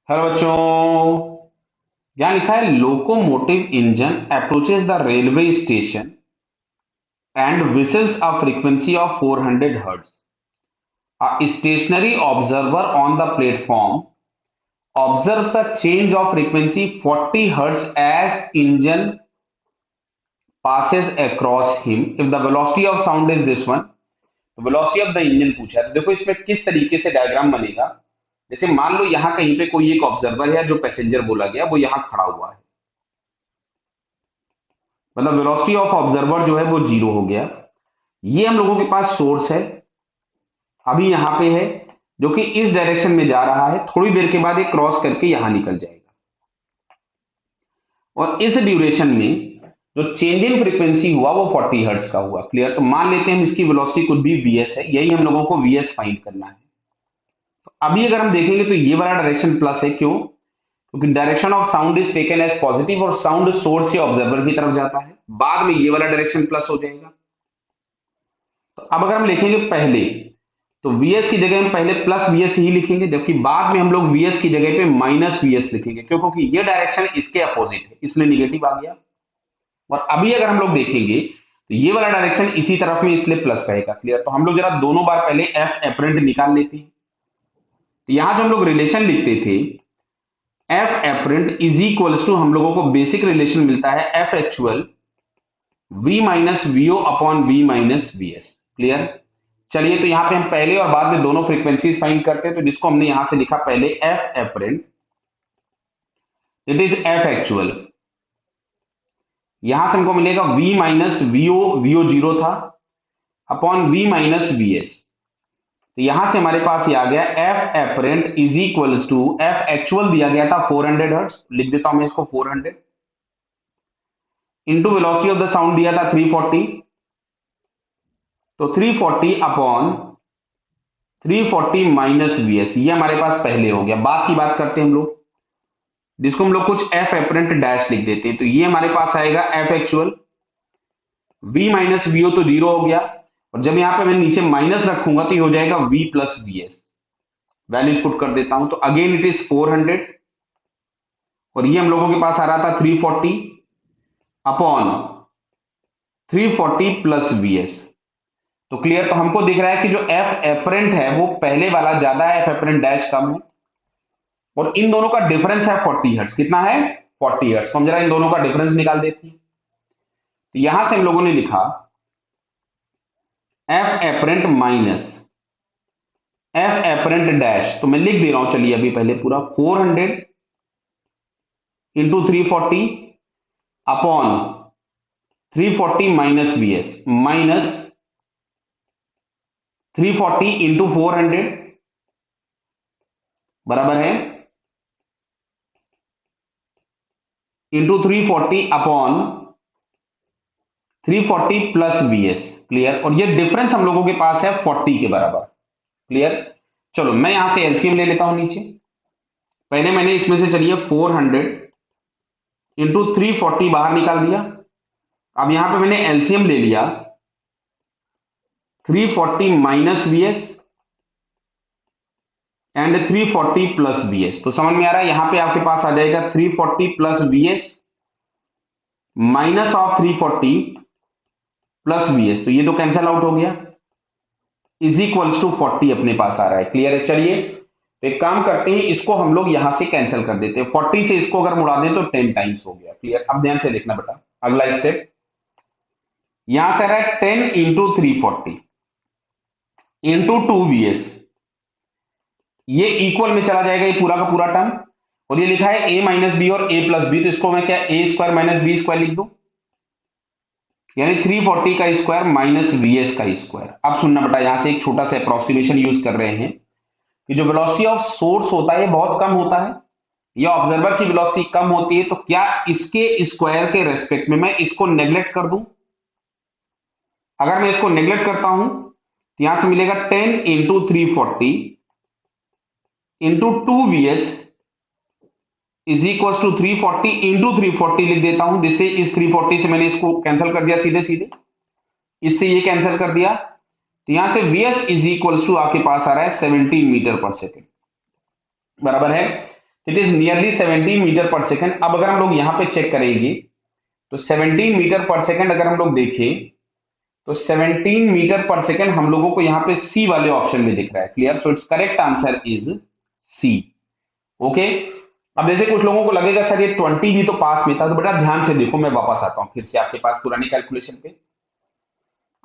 Hello बच्चों। यहाँ लिखा है locomotive engine approaches the railway station and whistles a frequency of 400 hertz. A stationary observer on the platform observes a change of frequency 40 hertz as engine passes across him. If the velocity of sound is this one, तो velocity of the engine पूछा है। तो देखो इसमें किस तरीके से diagram बनेगा। जैसे मान लो यहाँ कहीं पे कोई एक ऑब्जर्वर है, जो पैसेंजर बोला गया वो यहाँ खड़ा हुआ है, मतलब वेलोसिटी ऑफ ऑब्जर्वर जो है वो जीरो हो गया। ये हम लोगों के पास सोर्स है, अभी यहाँ पे है, जो कि इस डायरेक्शन में जा रहा है। थोड़ी देर के बाद ये क्रॉस करके यहां निकल जाएगा, और इस ड्यूरेशन में जो चेंज इन फ्रीक्वेंसी हुआ वो 40 हर्ट्ज का हुआ। क्लियर। तो मान लेते हैं इसकी वेलोसिटी कुछ भी वीएस है, यही हम लोगों को वीएस फाइंड करना है। तो अभी अगर हम देखेंगे तो ये वाला डायरेक्शन प्लस है, क्यों? क्योंकि direction of sound is taken as positive और साउंड सोर्स से ऑब्जर्वर की तरफ जाता है। बाद में ये वाला डायरेक्शन प्लस हो जाएगा। तो अब अगर हम लिखेंगे पहले, तो Vs की जगह हम पहले प्लस Vs ही लिखेंगे, जबकि बाद में हम लोग Vs की जगह पे माइनस Vs लिखेंगे, क्यों? क्योंकि ये डायरेक्शन इसके अपोजिट है, इसलिए निगेटिव आ गया। और अभी अगर हम लोग देखेंगे तो ये वाला डायरेक्शन इसी तरफ में, इसलिए प्लस रहेगा। क्लियर। तो हम लोग जरा दोनों बार पहले एफ एपरेंट निकाल लेते हैं। तो यहां जो हम लोग रिलेशन लिखते थे, F apparent is equals to, हम लोगों को बेसिक रिलेशन मिलता है F actual V minus VO upon V minus Vs। Clear. चलिए, तो यहां पे हम पहले और बाद में दोनों फ्रीक्वेंसीज फाइंड करते हैं। तो जिसको हमने यहां से लिखा पहले F apparent, it is F actual. यहां से हमको मिलेगा V minus VO, VO zero था, अपॉन V माइनस Vs। तो यहां से हमारे पास ये आ गया F apparent is equals to, F actual दिया गया था 400 हर्ट्ज, लिख देता हूं मैं इसको 400, into velocity of the sound दिया था 340। तो 340 अपॉन 340 माइनस Vs, ये हमारे पास पहले हो गया। बाद की बात करते हैं हम लोग, जिसको हम लोग कुछ एफ एपरेंट डैश लिख देते हैं। तो ये हमारे पास आएगा F actual, V minus VO तो जीरो हो गया, और जब यहां पे मैं नीचे माइनस रखूंगा तो ये हो जाएगा V plus Vs। Values put कर देता हूं, तो अगेन इट इज 400, और ये हम लोगों के पास आ रहा था 340 अपॉन 340 प्लस Vs। तो क्लियर। तो हमको दिख रहा है कि जो एफ एपरेंट है वो पहले वाला ज्यादा है, एफ एपरेंट डैश कम है, और इन दोनों का डिफरेंस है 40 हर्ट्ज। कितना है? 40 हर्ट्ज। तो हम जरा इन दोनों का डिफरेंस निकाल देते हैं। तो यहां से हम लोगों ने लिखा F apparent minus F apparent dash. तो मैं लिख दे रहा हूं, चलिए अभी पहले पूरा 400 into 340 upon 340 minus Vs, minus 340 into 400 बराबर है into 340 upon 340 plus Vs। Clear. और ये डिफरेंस हम लोगों के पास है 40 के बराबर। क्लियर। चलो मैं यहां से एलसीएम ले लेता हूं नीचे। पहले मैंने इसमें से, चलिए 400 इंटू 340 बाहर निकाल दिया। अब यहां पे मैंने एलसीएम ले लिया 340 minus Vs and 340 plus Vs। तो समझ में आ रहा है, यहां पे आपके पास आ जाएगा 340 plus Vs minus of 340 plus Vs। तो ये तो कैंसिल आउट हो गया, इज इक्वल्स टू 40 अपने पास आ रहा है। क्लियर है। चलिए, तो एक काम करते हैं, इसको हम लोग यहां से कैंसिल कर देते हैं। 40 से इसको अगर मुड़ा दें तो 10 टाइम्स हो गया। क्लियर। अब ध्यान से देखना बेटा, अगला स्टेप यहां से आ रहा है 10 इंटू 340 इंटू 2Vs। ये इक्वल में चला जाएगा, ये पूरा का पूरा टर्म, और ये लिखा है a माइनस बी और a प्लस बी। तो इसको मैं क्या a square minus B square लिख दूं, यानी 340 का स्क्वायर माइनस Vs का स्क्वायर। अब सुनना बेटा, यहां से एक छोटा सा अप्रोक्सीमेशन यूज कर रहे हैं कि जो वेलोसिटी ऑफ सोर्स होता है ये बहुत कम होता है, या ऑब्जर्वर की वेलोसिटी कम होती है, तो क्या इसके स्क्वायर के रेस्पेक्ट में मैं इसको नेग्लेक्ट कर दूं? अगर मैं इसको नेग्लेक्ट करता हूं तो यहां से मिलेगा 10 into 340 into 2Vs is equal to 340 into 340 लिख देता हूं, जिससे इस 340 से मैंने इसको कैंसिल कर दिया सीधे सीधे, इससे ये कैंसिल कर दिया। तो यहां से Vs इज इक्वल टू आपके पास आ रहा है 17 मीटर पर सेकेंड, बराबर है। इट इज नियरली 17 मीटर पर सेकेंड। अब अगर हम लोग यहां पे चेक करेंगे तो 17 मीटर पर सेकेंड अगर हम लोग देखें तो 17 मीटर पर सेकेंड हम लोगों को यहां पे सी वाले ऑप्शन में दिख रहा है। Clear? So it's correct answer is C. Okay, अब जैसे कुछ लोगों को लगेगा सर ये 20 भी तो पास में था, तो बेटा ध्यान से देखो, मैं वापस आता हूं फिर से आपके पास पुरानी कैलकुलेशन पे।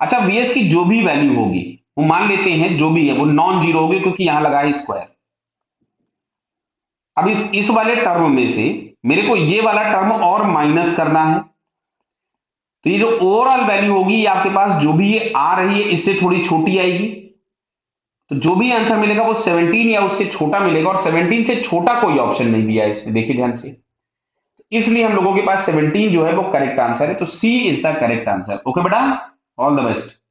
अच्छा, वीएस की जो भी वैल्यू होगी वो मान लेते हैं जो भी है वो नॉन जीरो होगी, क्योंकि यहां लगा है स्क्वायर। अब इस वाले टर्म में से मेरे को ये वाला टर्म और माइनस करना है, तो ये जो ओवरऑल वैल्यू होगी ये आपके पास जो भी ये आ रही है इससे थोड़ी छोटी आएगी, तो जो भी आंसर मिलेगा वो 17 या उससे छोटा मिलेगा, और 17 से छोटा कोई ऑप्शन नहीं दिया है इसमें, देखिए ध्यान से। इसलिए हम लोगों के पास 17 जो है वो करेक्ट आंसर है, तो C is the correct answer. Okay बेटा, ऑल द बेस्ट।